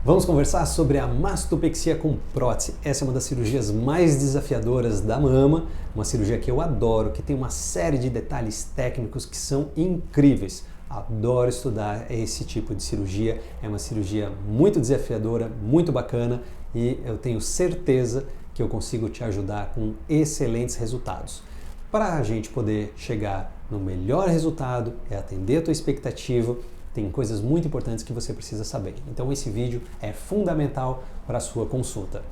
Vamos conversar sobre a mastopexia com prótese. Essa é uma das cirurgias mais desafiadoras da mama, uma cirurgia que eu adoro, que tem uma série de detalhes técnicos que são incríveis. Adoro estudar esse tipo de cirurgia, é uma cirurgia muito desafiadora, muito bacana e eu tenho certeza que eu consigo te ajudar com excelentes resultados. Para a gente poder chegar no melhor resultado, atender a tua expectativa, tem coisas muito importantes que você precisa saber. Então esse vídeo é fundamental para a sua consulta.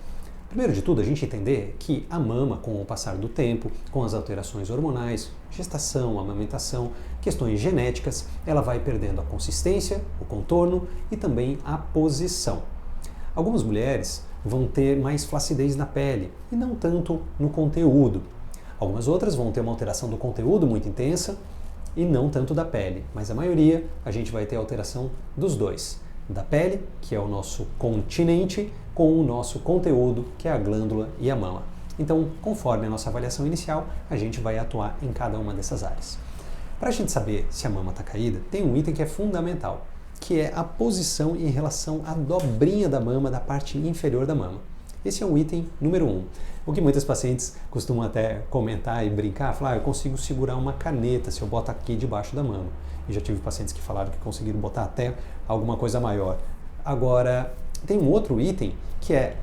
Primeiro de tudo, a gente entender que a mama, com o passar do tempo, com as alterações hormonais, gestação, amamentação, questões genéticas, ela vai perdendo a consistência, o contorno e também a posição. Algumas mulheres vão ter mais flacidez na pele e não tanto no conteúdo. Algumas outras vão ter uma alteração do conteúdo muito intensa e não tanto da pele, mas a maioria a gente vai ter alteração dos dois, da pele, que é o nosso continente, com o nosso conteúdo, que é a glândula e a mama. Então, conforme a nossa avaliação inicial, a gente vai atuar em cada uma dessas áreas. Para a gente saber se a mama está caída, tem um item que é fundamental, que é a posição em relação à dobrinha da mama, da parte inferior da mama. Esse é o item número 1. O que muitas pacientes costumam até comentar e brincar, falar, eu consigo segurar uma caneta se eu boto aqui debaixo da mama. E já tive pacientes que falaram que conseguiram botar até alguma coisa maior. Agora, tem um outro item que é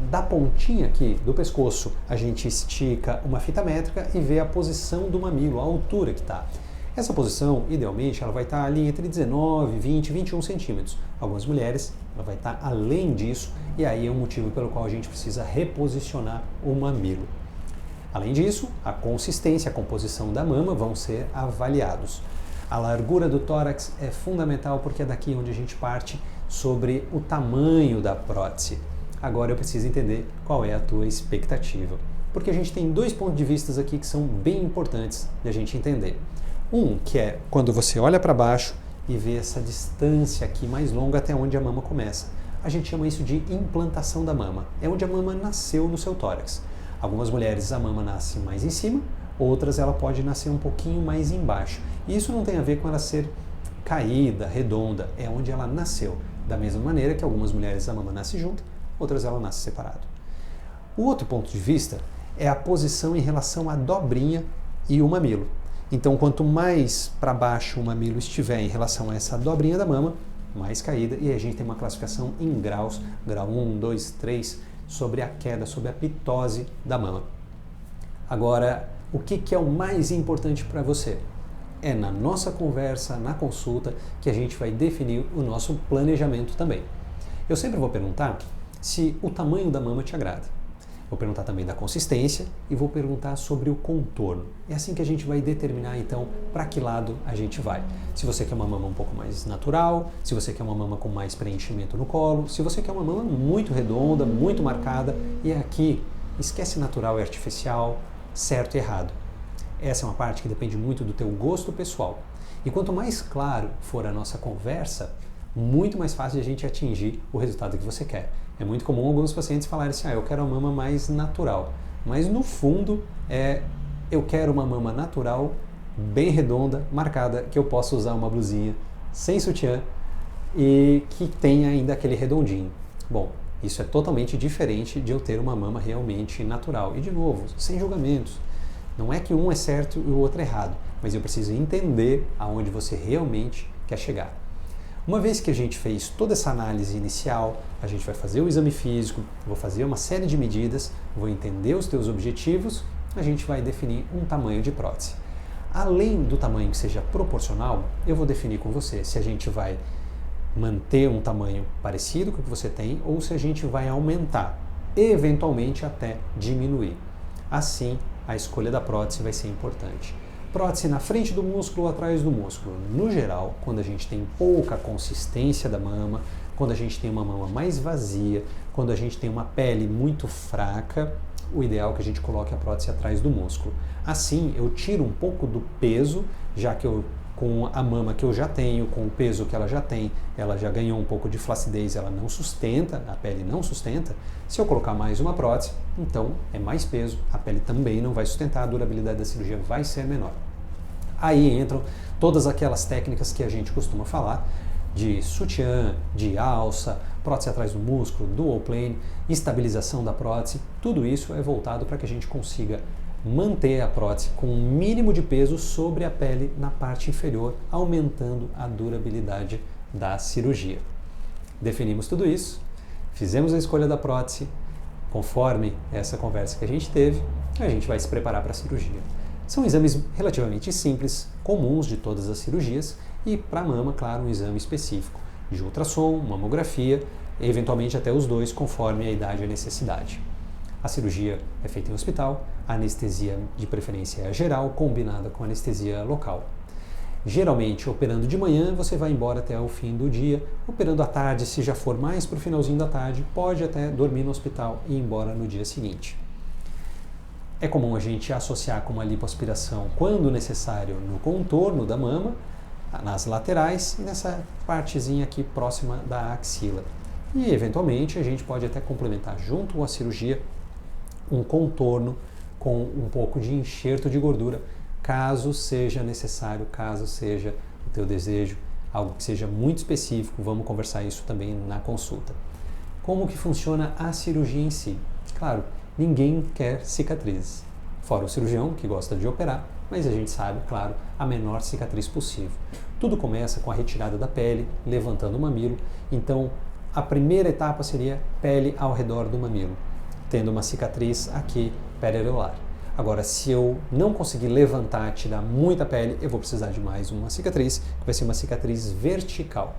da pontinha aqui do pescoço, a gente estica uma fita métrica e vê a posição do mamilo, a altura que está. Essa posição, idealmente, ela vai estar ali entre 19, 20, 21 centímetros. Algumas mulheres, ela vai estar além disso e aí é um motivo pelo qual a gente precisa reposicionar o mamilo. Além disso, a consistência, a composição da mama vão ser avaliados. A largura do tórax é fundamental porque é daqui onde a gente parte sobre o tamanho da prótese. Agora eu preciso entender qual é a tua expectativa, porque a gente tem dois pontos de vista aqui que são bem importantes de a gente entender. Um, que é quando você olha para baixo e vê essa distância aqui mais longa até onde a mama começa. A gente chama isso de implantação da mama. É onde a mama nasceu no seu tórax. Algumas mulheres a mama nasce mais em cima, outras ela pode nascer um pouquinho mais embaixo. E isso não tem a ver com ela ser caída, redonda, é onde ela nasceu. Da mesma maneira que algumas mulheres a mama nasce junto, outras ela nasce separado. O outro ponto de vista é a posição em relação à dobrinha e o mamilo. Então, quanto mais para baixo o mamilo estiver em relação a essa dobrinha da mama, mais caída, e a gente tem uma classificação em graus, grau 1, 2, 3, sobre a queda, sobre a pitose da mama. Agora, o que é o mais importante para você? É na nossa conversa, na consulta, que a gente vai definir o nosso planejamento também. Eu sempre vou perguntar se o tamanho da mama te agrada. Vou perguntar também da consistência e vou perguntar sobre o contorno. É assim que a gente vai determinar, então, para que lado a gente vai. Se você quer uma mama um pouco mais natural, se você quer uma mama com mais preenchimento no colo, se você quer uma mama muito redonda, muito marcada, e aqui, esquece natural e artificial, certo e errado. Essa é uma parte que depende muito do teu gosto pessoal. E quanto mais claro for a nossa conversa, muito mais fácil a gente atingir o resultado que você quer. É muito comum alguns pacientes falarem assim, eu quero uma mama mais natural. Mas no fundo, eu quero uma mama natural, bem redonda, marcada, que eu possa usar uma blusinha sem sutiã e que tenha ainda aquele redondinho. Bom, isso é totalmente diferente de eu ter uma mama realmente natural. E de novo, sem julgamentos. Não é que um é certo e o outro é errado, mas eu preciso entender aonde você realmente quer chegar. Uma vez que a gente fez toda essa análise inicial, a gente vai fazer o exame físico, vou fazer uma série de medidas, vou entender os teus objetivos, a gente vai definir um tamanho de prótese. Além do tamanho que seja proporcional, eu vou definir com você se a gente vai manter um tamanho parecido com o que você tem ou se a gente vai aumentar, eventualmente até diminuir. Assim, a escolha da prótese vai ser importante. Prótese na frente do músculo ou atrás do músculo. No geral, quando a gente tem pouca consistência da mama, quando a gente tem uma mama mais vazia, quando a gente tem uma pele muito fraca, o ideal é que a gente coloque a prótese atrás do músculo. Assim, eu tiro um pouco do peso, já que com a mama que eu já tenho, com o peso que ela já ganhou um pouco de flacidez, ela não sustenta, a pele não sustenta. Se eu colocar mais uma prótese, então é mais peso, a pele também não vai sustentar, a durabilidade da cirurgia vai ser menor. Aí entram todas aquelas técnicas que a gente costuma falar, de sutiã, de alça, prótese atrás do músculo, dual plane, estabilização da prótese, tudo isso é voltado para que a gente consiga manter a prótese com um mínimo de peso sobre a pele na parte inferior, aumentando a durabilidade da cirurgia. Definimos tudo isso, fizemos a escolha da prótese, conforme essa conversa que a gente teve, a gente vai se preparar para a cirurgia. São exames relativamente simples, comuns de todas as cirurgias, e para a mama, claro, um exame específico de ultrassom, mamografia, eventualmente até os dois, conforme a idade e a necessidade. A cirurgia é feita em hospital, a anestesia de preferência é geral, combinada com anestesia local. Geralmente, operando de manhã, você vai embora até o fim do dia. Operando à tarde, se já for mais para o finalzinho da tarde, pode até dormir no hospital e ir embora no dia seguinte. É comum a gente associar com uma lipoaspiração, quando necessário, no contorno da mama, nas laterais e nessa partezinha aqui próxima da axila. E, eventualmente, a gente pode até complementar junto com a cirurgia um contorno com um pouco de enxerto de gordura, caso seja necessário, caso seja o teu desejo, algo que seja muito específico, vamos conversar isso também na consulta. Como que funciona a cirurgia em si? Claro, ninguém quer cicatrizes, fora o cirurgião que gosta de operar, mas a gente sabe, claro, a menor cicatriz possível. Tudo começa com a retirada da pele, levantando o mamilo, então a primeira etapa seria pele ao redor do mamilo, tendo uma cicatriz aqui periareolar. Agora, se eu não conseguir levantar, tirar muita pele, eu vou precisar de mais uma cicatriz, que vai ser uma cicatriz vertical.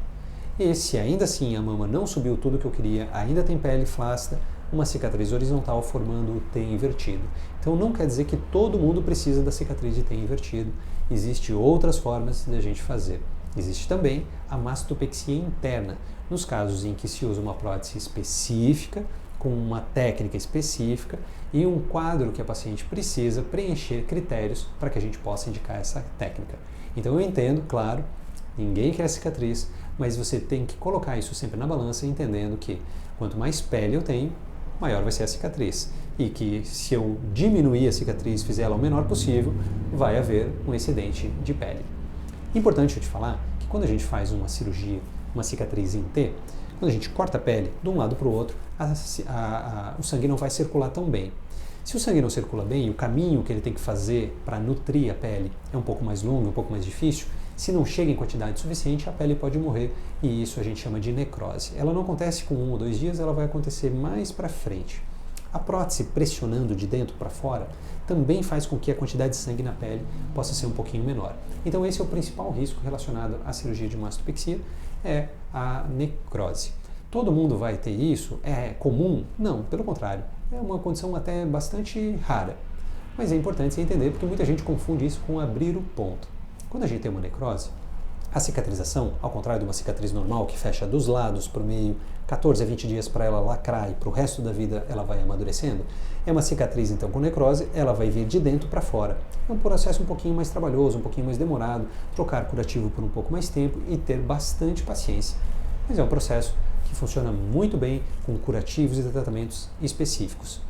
E se ainda assim a mama não subiu tudo que eu queria, ainda tem pele flácida, uma cicatriz horizontal formando o T invertido. Então não quer dizer que todo mundo precisa da cicatriz de T invertido, existem outras formas de a gente fazer. Existe também a mastopexia interna, nos casos em que se usa uma prótese específica, com uma técnica específica e um quadro que a paciente precisa preencher critérios para que a gente possa indicar essa técnica. Então eu entendo, claro, ninguém quer cicatriz, mas você tem que colocar isso sempre na balança, entendendo que quanto mais pele eu tenho, maior vai ser a cicatriz. E que se eu diminuir a cicatriz, fizer ela o menor possível, vai haver um excedente de pele. Importante eu te falar que quando a gente faz uma cirurgia, uma cicatriz em T, quando a gente corta a pele de um lado para o outro, o sangue não vai circular tão bem. Se o sangue não circula bem, o caminho que ele tem que fazer para nutrir a pele é um pouco mais longo, um pouco mais difícil, se não chega em quantidade suficiente, a pele pode morrer e isso a gente chama de necrose. Ela não acontece com 1 ou 2 dias, ela vai acontecer mais para frente. A prótese pressionando de dentro para fora também faz com que a quantidade de sangue na pele possa ser um pouquinho menor. Então esse é o principal risco relacionado à cirurgia de mastopexia, é a necrose. Todo mundo vai ter isso? É comum? Não, pelo contrário. É uma condição até bastante rara. Mas é importante você entender porque muita gente confunde isso com abrir o ponto. Quando a gente tem uma necrose, a cicatrização, ao contrário de uma cicatriz normal que fecha dos lados para o meio, 14 a 20 dias para ela lacrar e para o resto da vida ela vai amadurecendo, é uma cicatriz então com necrose, ela vai vir de dentro para fora. É um processo um pouquinho mais trabalhoso, um pouquinho mais demorado, trocar curativo por um pouco mais tempo e ter bastante paciência. Mas é um processo que funciona muito bem com curativos e tratamentos específicos.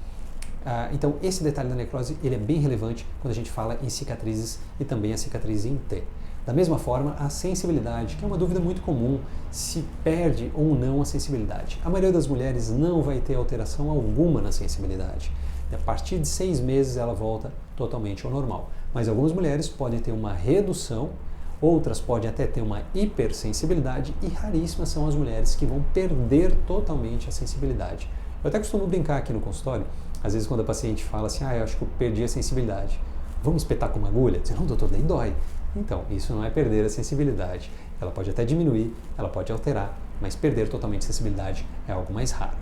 Então esse detalhe da necrose ele é bem relevante quando a gente fala em cicatrizes e também a cicatriz em T. Da mesma forma, a sensibilidade, que é uma dúvida muito comum, se perde ou não a sensibilidade. A maioria das mulheres não vai ter alteração alguma na sensibilidade. A partir de 6 meses ela volta totalmente ao normal. Mas algumas mulheres podem ter uma redução, outras podem até ter uma hipersensibilidade e raríssimas são as mulheres que vão perder totalmente a sensibilidade. Eu até costumo brincar aqui no consultório, às vezes quando a paciente fala assim, eu acho que eu perdi a sensibilidade. Vamos espetar com uma agulha? Diz, não, doutor, daí dói. Então, isso não é perder a sensibilidade. Ela pode até diminuir, ela pode alterar, mas perder totalmente a sensibilidade é algo mais raro.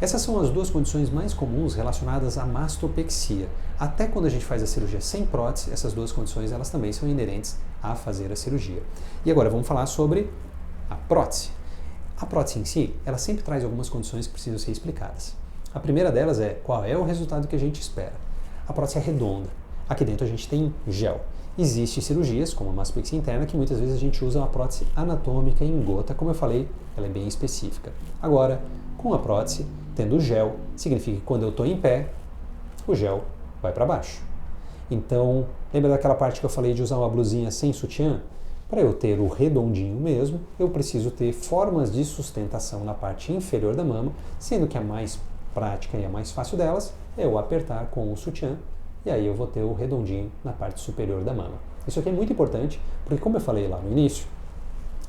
Essas são as duas condições mais comuns relacionadas à mastopexia. Até quando a gente faz a cirurgia sem prótese, essas duas condições elas também são inerentes a fazer a cirurgia. E agora vamos falar sobre a prótese. A prótese em si, ela sempre traz algumas condições que precisam ser explicadas. A primeira delas é qual é o resultado que a gente espera. A prótese é redonda. Aqui dentro a gente tem gel. Existem cirurgias, como a mastopexia interna, que muitas vezes a gente usa uma prótese anatômica em gota. Como eu falei, ela é bem específica. Agora, com a prótese, tendo gel, significa que quando eu estou em pé, o gel vai para baixo. Então, lembra daquela parte que eu falei de usar uma blusinha sem sutiã? Para eu ter o redondinho mesmo, eu preciso ter formas de sustentação na parte inferior da mama, sendo que a mais prática e a mais fácil delas é eu apertar com o sutiã e aí eu vou ter o redondinho na parte superior da mama. Isso aqui é muito importante porque, como eu falei lá no início,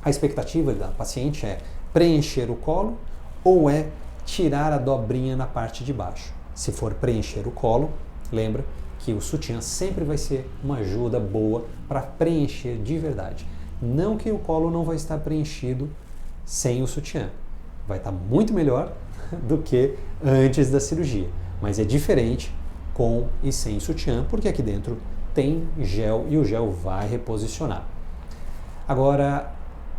a expectativa da paciente é preencher o colo ou é tirar a dobrinha na parte de baixo. Se for preencher o colo, lembra que o sutiã sempre vai ser uma ajuda boa para preencher de verdade. Não que o colo não vai estar preenchido sem o sutiã. Vai estar muito melhor do que antes da cirurgia. Mas é diferente com e sem sutiã, porque aqui dentro tem gel e o gel vai reposicionar. Agora,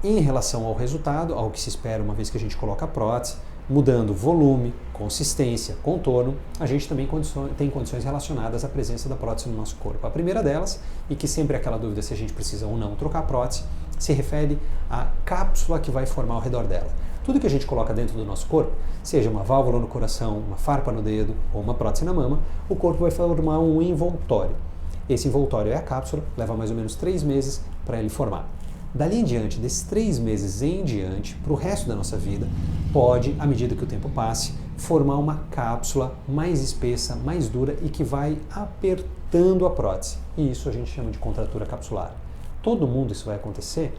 em relação ao resultado, ao que se espera uma vez que a gente coloca a prótese, mudando volume, consistência, contorno, a gente também tem condições relacionadas à presença da prótese no nosso corpo. A primeira delas, e que sempre é aquela dúvida se a gente precisa ou não trocar a prótese, se refere à cápsula que vai formar ao redor dela. Tudo que a gente coloca dentro do nosso corpo, seja uma válvula no coração, uma farpa no dedo ou uma prótese na mama, o corpo vai formar um envoltório. Esse envoltório é a cápsula, leva mais ou menos 3 meses para ele formar. Dali em diante, desses 3 meses em diante, para o resto da nossa vida, pode, à medida que o tempo passe, formar uma cápsula mais espessa, mais dura e que vai apertando a prótese. E isso a gente chama de contratura capsular. Todo mundo isso vai acontecer?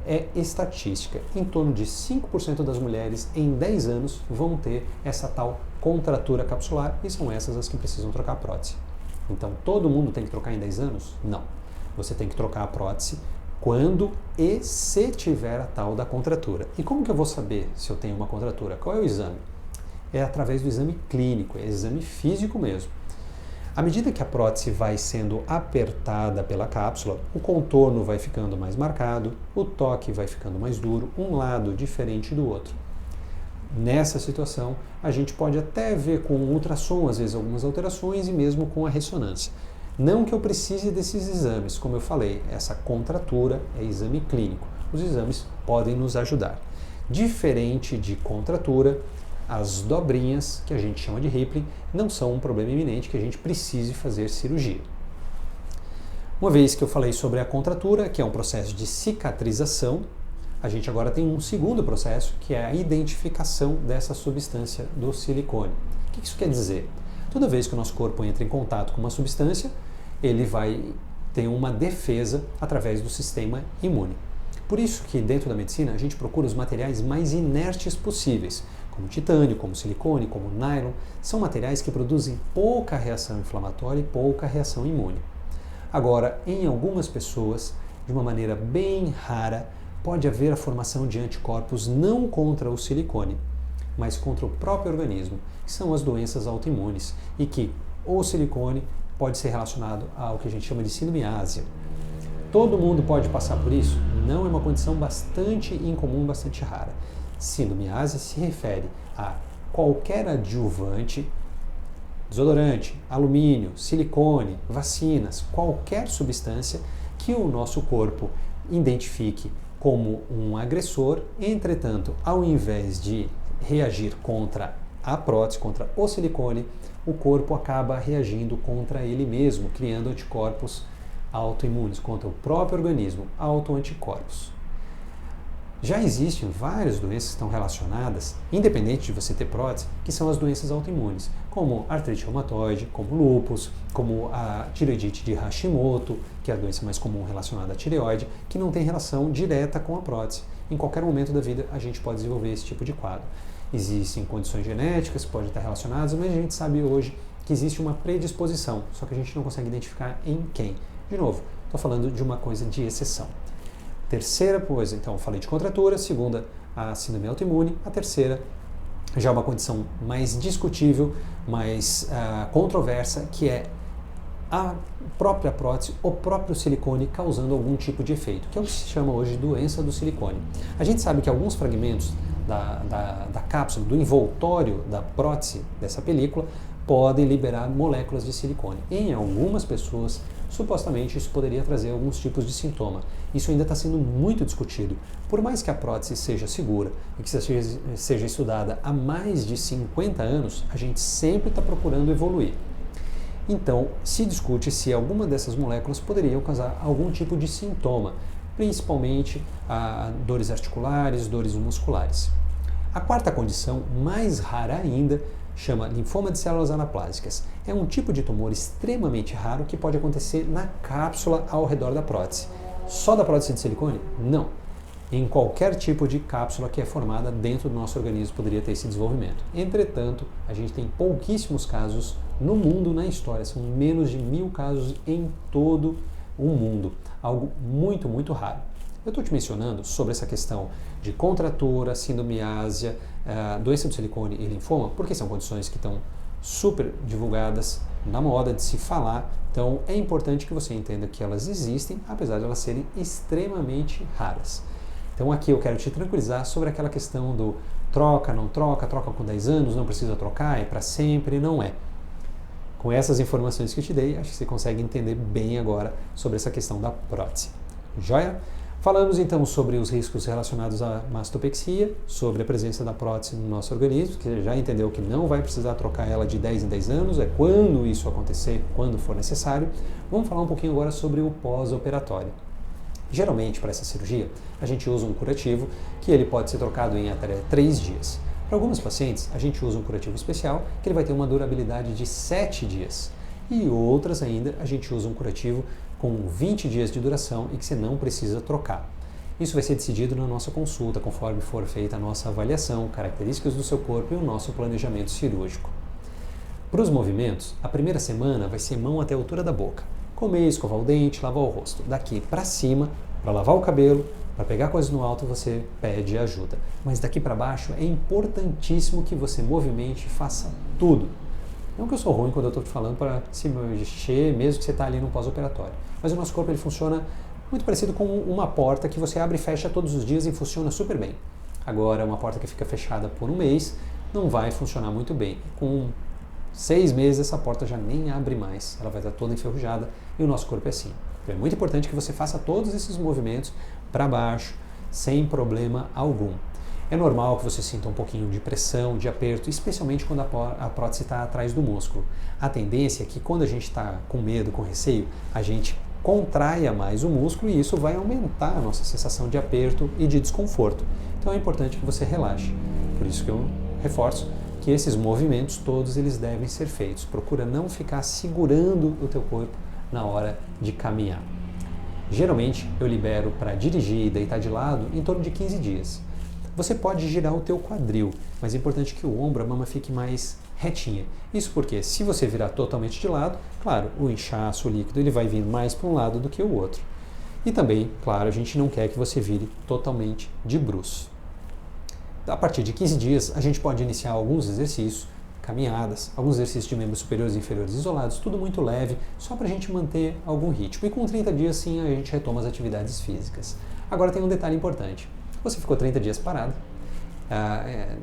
É estatística. Em torno de 5% das mulheres em 10 anos vão ter essa tal contratura capsular e são essas as que precisam trocar a prótese. Então, todo mundo tem que trocar em 10 anos? Não. Você tem que trocar a prótese quando e se tiver a tal da contratura. E como que eu vou saber se eu tenho uma contratura? Qual é o exame? É através do exame clínico, é exame físico mesmo. À medida que a prótese vai sendo apertada pela cápsula, o contorno vai ficando mais marcado, o toque vai ficando mais duro, um lado diferente do outro. Nessa situação, a gente pode até ver com o ultrassom, às vezes, algumas alterações e mesmo com a ressonância. Não que eu precise desses exames, como eu falei, essa contratura é exame clínico. Os exames podem nos ajudar. Diferente de contratura, as dobrinhas, que a gente chama de Rippling, não são um problema iminente que a gente precise fazer cirurgia. Uma vez que eu falei sobre a contratura, que é um processo de cicatrização, a gente agora tem um segundo processo, que é a identificação dessa substância do silicone. O que isso quer dizer? Toda vez que o nosso corpo entra em contato com uma substância, ele vai ter uma defesa através do sistema imune. Por isso que dentro da medicina a gente procura os materiais mais inertes possíveis, como titânio, como silicone, como nylon, são materiais que produzem pouca reação inflamatória e pouca reação imune. Agora, em algumas pessoas, de uma maneira bem rara, pode haver a formação de anticorpos não contra o silicone, mas contra o próprio organismo, que são as doenças autoimunes, e que o silicone pode ser relacionado ao que a gente chama de síndrome ásia. Todo mundo pode passar por isso? Não, é uma condição bastante incomum, bastante rara. Síndrome ásia se refere a qualquer adjuvante, desodorante, alumínio, silicone, vacinas, qualquer substância que o nosso corpo identifique como um agressor, entretanto, ao invés de reagir contra a prótese, contra o silicone, o corpo acaba reagindo contra ele mesmo, criando anticorpos autoimunes, contra o próprio organismo, autoanticorpos. Já existem várias doenças que estão relacionadas, independente de você ter prótese, que são as doenças autoimunes, como artrite reumatoide, como lúpus, como a tireoidite de Hashimoto, que é a doença mais comum relacionada à tireoide, que não tem relação direta com a prótese. Em qualquer momento da vida a gente pode desenvolver esse tipo de quadro. Existem condições genéticas que podem estar relacionadas, mas a gente sabe hoje que existe uma predisposição, só que a gente não consegue identificar em quem. De novo, estou falando de uma coisa de exceção. Terceira coisa, então, eu falei de contratura. Segunda, a síndrome autoimune. A terceira, já uma condição mais discutível, mais controversa, que é a própria prótese, o próprio silicone causando algum tipo de efeito, que é o que se chama hoje de doença do silicone. A gente sabe que alguns fragmentos da cápsula, do envoltório da prótese, dessa película, podem liberar moléculas de silicone. Em algumas pessoas, supostamente, isso poderia trazer alguns tipos de sintoma. Isso ainda está sendo muito discutido. Por mais que a prótese seja segura e que seja estudada há mais de 50 anos, a gente sempre está procurando evoluir. Então, se discute se alguma dessas moléculas poderiam causar algum tipo de sintoma, principalmente dores articulares, dores musculares. A quarta condição, mais rara ainda, chama linfoma de células anaplásicas. É um tipo de tumor extremamente raro que pode acontecer na cápsula ao redor da prótese. Só da prótese de silicone? Não. Em qualquer tipo de cápsula que é formada dentro do nosso organismo poderia ter esse desenvolvimento. Entretanto, a gente tem pouquíssimos casos no mundo, na história. São menos de 1000 casos em todo o mundo. Algo muito, muito raro. Eu estou te mencionando sobre essa questão de contratura, sindromiásia, doença do silicone e linfoma, porque são condições que estão super divulgadas na moda de se falar. Então é importante que você entenda que elas existem, apesar de elas serem extremamente raras. Então aqui eu quero te tranquilizar sobre aquela questão do troca, não troca, troca com 10 anos, não precisa trocar, é para sempre, não é. Com essas informações que eu te dei, acho que você consegue entender bem agora sobre essa questão da prótese. Joia? Falamos então sobre os riscos relacionados à mastopexia, sobre a presença da prótese no nosso organismo, que você já entendeu que não vai precisar trocar ela de 10 em 10 anos, é quando isso acontecer, quando for necessário. Vamos falar um pouquinho agora sobre o pós-operatório. Geralmente, para essa cirurgia, a gente usa um curativo que ele pode ser trocado em até 3 dias. Para alguns pacientes, a gente usa um curativo especial que ele vai ter uma durabilidade de 7 dias. E outras ainda, a gente usa um curativo com 20 dias de duração e que você não precisa trocar. Isso vai ser decidido na nossa consulta, conforme for feita a nossa avaliação, características do seu corpo e o nosso planejamento cirúrgico. Para os movimentos, a primeira semana vai ser mão até a altura da boca. Comer, escovar o dente, lavar o rosto. Daqui para cima, para lavar o cabelo, para pegar coisas no alto, você pede ajuda. Mas daqui para baixo é importantíssimo que você movimente e faça tudo. Não que eu sou ruim quando eu estou te falando para se mexer, mesmo que você está ali no pós-operatório. Mas o nosso corpo ele funciona muito parecido com uma porta que você abre e fecha todos os dias e funciona super bem. Agora, uma porta que fica fechada por um mês não vai funcionar muito bem. Com 6 meses, essa porta já nem abre mais. Ela vai estar toda enferrujada e o nosso corpo é assim. Então, é muito importante que você faça todos esses movimentos para baixo, sem problema algum. É normal que você sinta um pouquinho de pressão, de aperto, especialmente quando a prótese está atrás do músculo. A tendência é que quando a gente está com medo, com receio, a gente contraia mais o músculo e isso vai aumentar a nossa sensação de aperto e de desconforto. Então é importante que você relaxe. Por isso que eu reforço que esses movimentos todos eles devem ser feitos. Procura não ficar segurando o teu corpo na hora de caminhar. Geralmente eu libero para dirigir e deitar de lado em torno de 15 dias. Você pode girar o teu quadril, mas é importante que o ombro, a mama fique mais retinha. Isso porque se você virar totalmente de lado, claro, o inchaço, o líquido, ele vai vir mais para um lado do que o outro. E também, claro, a gente não quer que você vire totalmente de bruços. A partir de 15 dias, a gente pode iniciar alguns exercícios, caminhadas, alguns exercícios de membros superiores e inferiores isolados, tudo muito leve, só para a gente manter algum ritmo. E com 30 dias, sim, a gente retoma as atividades físicas. Agora tem um detalhe importante. Você ficou 30 dias parado,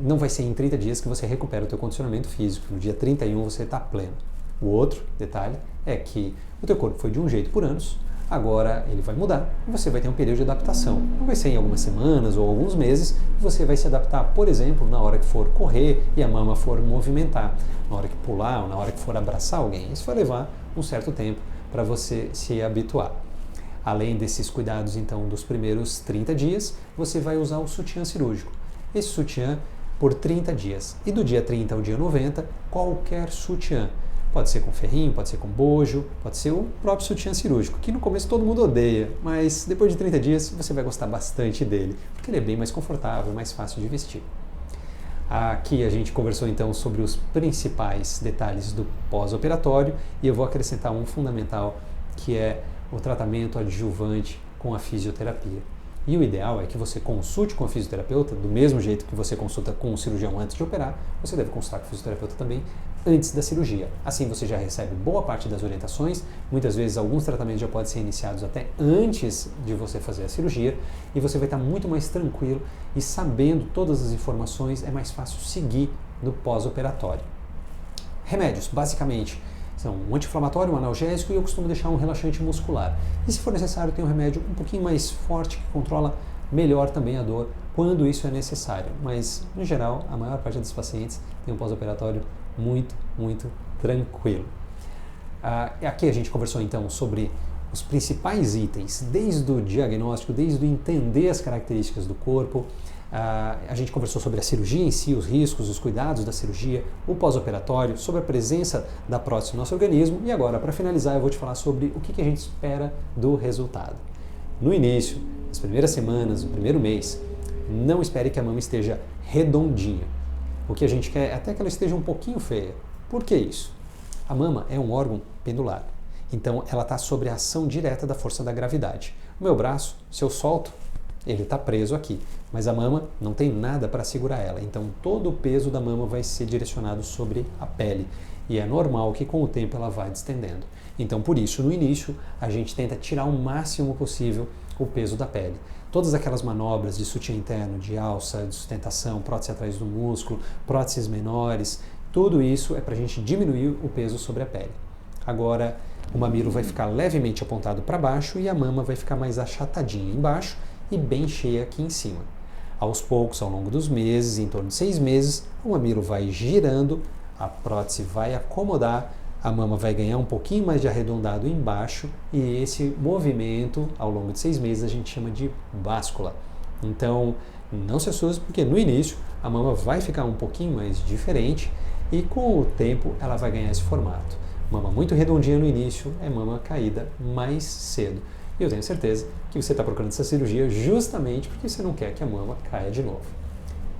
não vai ser em 30 dias que você recupera o teu condicionamento físico. No dia 31 você está pleno. O outro detalhe é que o teu corpo foi de um jeito por anos, agora ele vai mudar e você vai ter um período de adaptação. Não vai ser em algumas semanas ou alguns meses, você vai se adaptar, por exemplo, na hora que for correr e a mama for movimentar, na hora que pular ou na hora que for abraçar alguém. Isso vai levar um certo tempo para você se habituar. Além desses cuidados, então, dos primeiros 30 dias, você vai usar o sutiã cirúrgico. Esse sutiã por 30 dias. E do dia 30 ao dia 90, qualquer sutiã. Pode ser com ferrinho, pode ser com bojo, pode ser o próprio sutiã cirúrgico, que no começo todo mundo odeia, mas depois de 30 dias você vai gostar bastante dele, porque ele é bem mais confortável, mais fácil de vestir. Aqui a gente conversou então sobre os principais detalhes do pós-operatório e eu vou acrescentar um fundamental, que é o tratamento adjuvante com a fisioterapia. E o ideal é que você consulte com o fisioterapeuta, do mesmo jeito que você consulta com o cirurgião antes de operar, você deve consultar com o fisioterapeuta também antes da cirurgia. Assim você já recebe boa parte das orientações, muitas vezes alguns tratamentos já podem ser iniciados até antes de você fazer a cirurgia e você vai estar muito mais tranquilo e sabendo todas as informações é mais fácil seguir no pós-operatório. Remédios, basicamente, são um anti-inflamatório, um analgésico e eu costumo deixar um relaxante muscular. E se for necessário, tem um remédio um pouquinho mais forte que controla melhor também a dor quando isso é necessário. Mas, no geral, a maior parte dos pacientes tem um pós-operatório muito, muito tranquilo. Aqui a gente conversou então sobre os principais itens, desde o diagnóstico, desde o entender as características do corpo. A gente conversou sobre a cirurgia em si, os riscos, os cuidados da cirurgia, o pós-operatório, sobre a presença da prótese no nosso organismo e agora, para finalizar, eu vou te falar sobre o que a gente espera do resultado. No início, nas primeiras semanas, no primeiro mês, não espere que a mama esteja redondinha. O que a gente quer é até que ela esteja um pouquinho feia. Por que isso? A mama é um órgão pendular, então ela está sob a ação direta da força da gravidade. O meu braço, se eu solto, ele está preso aqui, mas a mama não tem nada para segurar ela, então todo o peso da mama vai ser direcionado sobre a pele e é normal que com o tempo ela vai distendendo. Então por isso, no início, a gente tenta tirar o máximo possível o peso da pele. Todas aquelas manobras de sutiã interno, de alça, de sustentação, prótese atrás do músculo, próteses menores, tudo isso é para a gente diminuir o peso sobre a pele. Agora, o mamilo vai ficar levemente apontado para baixo e a mama vai ficar mais achatadinha embaixo e bem cheia aqui em cima. Aos poucos, ao longo dos meses, em torno de 6 meses, o mamilo vai girando, a prótese vai acomodar, a mama vai ganhar um pouquinho mais de arredondado embaixo e esse movimento, ao longo de 6 meses, a gente chama de báscula. Então, não se assuste porque no início a mama vai ficar um pouquinho mais diferente e com o tempo ela vai ganhar esse formato. Mama muito redondinha no início é mama caída mais cedo. E eu tenho certeza que você está procurando essa cirurgia justamente porque você não quer que a mama caia de novo.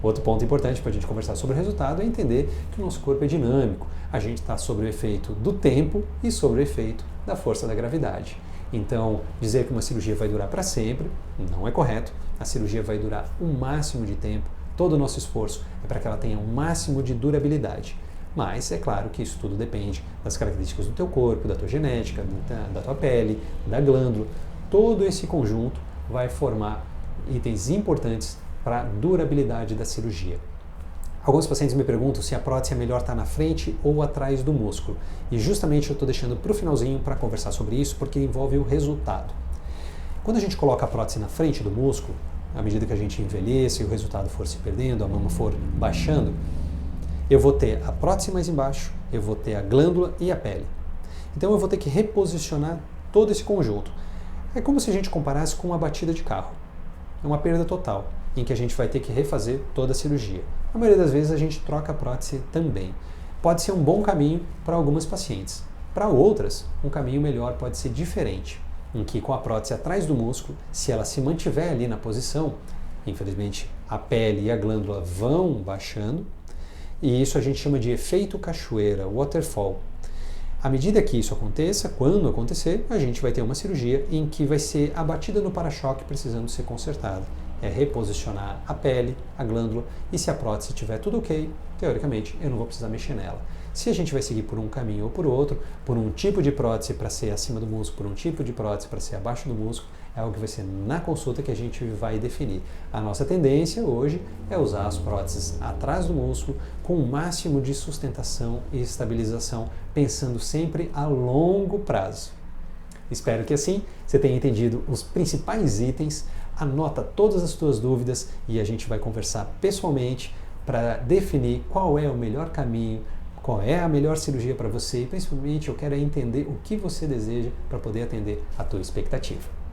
Outro ponto importante para a gente conversar sobre o resultado é entender que o nosso corpo é dinâmico. A gente está sob o efeito do tempo e sob o efeito da força da gravidade. Então, dizer que uma cirurgia vai durar para sempre não é correto. A cirurgia vai durar o máximo de tempo. Todo o nosso esforço é para que ela tenha o máximo de durabilidade. Mas é claro que isso tudo depende das características do teu corpo, da tua genética, da tua pele, da glândula. Todo esse conjunto vai formar itens importantes para a durabilidade da cirurgia. Alguns pacientes me perguntam se a prótese é melhor estar na frente ou atrás do músculo. E justamente eu estou deixando para o finalzinho para conversar sobre isso, porque envolve o resultado. Quando a gente coloca a prótese na frente do músculo, à medida que a gente envelhece e o resultado for se perdendo, a mama for baixando, eu vou ter a prótese mais embaixo, eu vou ter a glândula e a pele. Então eu vou ter que reposicionar todo esse conjunto. É como se a gente comparasse com uma batida de carro. É uma perda total, em que a gente vai ter que refazer toda a cirurgia. A maioria das vezes a gente troca a prótese também. Pode ser um bom caminho para algumas pacientes. Para outras, um caminho melhor pode ser diferente, em que com a prótese atrás do músculo, se ela se mantiver ali na posição, infelizmente a pele e a glândula vão baixando, e isso a gente chama de efeito cachoeira, waterfall. À medida que isso aconteça, quando acontecer, a gente vai ter uma cirurgia em que vai ser a batida no para-choque precisando ser consertada. É reposicionar a pele, a glândula, e se a prótese estiver tudo ok, teoricamente eu não vou precisar mexer nela. Se a gente vai seguir por um caminho ou por outro, por um tipo de prótese para ser acima do músculo, por um tipo de prótese para ser abaixo do músculo, é algo que vai ser na consulta que a gente vai definir. A nossa tendência hoje é usar as próteses atrás do músculo com o máximo de sustentação e estabilização, pensando sempre a longo prazo. Espero que assim você tenha entendido os principais itens, anota todas as suas dúvidas e a gente vai conversar pessoalmente para definir qual é o melhor caminho, qual é a melhor cirurgia para você e principalmente eu quero entender o que você deseja para poder atender a tua expectativa.